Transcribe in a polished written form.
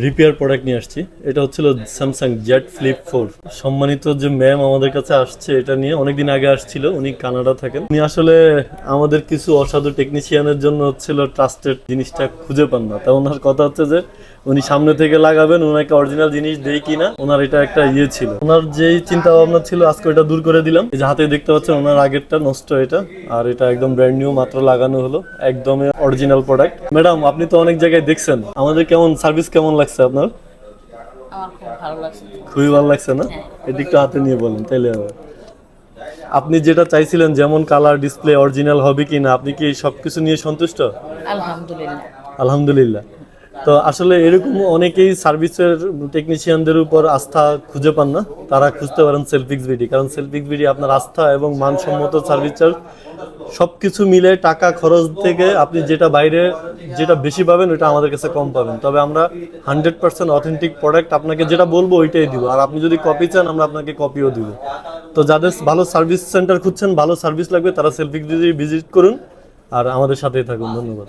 Repair product নিয়ে আসছি। এটা হচ্ছিল স্যামসাং জেড ফ্লিপ 4। সম্মানিত যে ম্যাম আমাদের কাছে আসছে এটা নিয়ে, অনেকদিন আগে আসছিল, উনি কানাডা থাকেন। উনি আসলে আমাদের কিছু অসাধু টেকনিশিয়ানের জন্য হচ্ছিল ট্রাস্টেড জিনিসটা খুঁজে পান না। তা ওনার কথা হচ্ছে যে উনি সামনে থেকে লাগাবেন, ওনাকে অরিজিনাল জিনিস দেয় কিনা, ওনার এটা একটা ইয়ে ছিল। ওনার যেই চিন্তা ভাবনা ছিল আজকে ওটা দূর করে দিলাম। এই যে হাতে দেখতে পাচ্ছেন ওনার আগেরটা নষ্ট, এটা আর এটা একদম ব্র্যান্ড নিউ, মাত্র লাগানো হলো, একদমই অরিজিনাল প্রোডাক্ট। ম্যাডাম আপনি তো অনেক জায়গায় দেখছেন, আমাদের কেমন সার্ভিস কেমন লাগছে আপনার? আমার খুব ভালো লাগছে। খুবই ভালো লাগছে না? এদিকটা হাতে নিয়ে বলেন তাইলে হবে। আপনি যেটা চাইছিলেন, যেমন কালার, ডিসপ্লে অরিজিনাল হবে কিনা, আপনি কি সবকিছু নিয়ে সন্তুষ্ট? আলহামদুলিল্লাহ। আলহামদুলিল্লাহ। তো আসলে এরকম অনেকেই সার্ভিসের টেকনিশিয়ানদের উপর আস্থা খুঁজে পান না, তারা খুঁজতে পারেন সেলফিক্স বিডি। কারণ সেলফিক্স বিডি আপনার আস্থা এবং মানসম্মত সার্ভিস চার্জ সব কিছু মিলে টাকা খরচ থেকে আপনি যেটা বাইরে যেটা বেশি পাবেন ওটা আমাদের কাছে কম পাবেন। তবে আমরা 100% অথেন্টিক প্রোডাক্ট আপনাকে যেটা বলবো ওইটাই দিব, আর আপনি যদি কপি চান আমরা আপনাকে কপিও দিব। তো যাদের ভালো সার্ভিস সেন্টার খুঁজছেন, ভালো সার্ভিস লাগবে, তারা সেলফিক্স বিডি ভিজিট করুন আর আমাদের সাথেই থাকুন। ধন্যবাদ।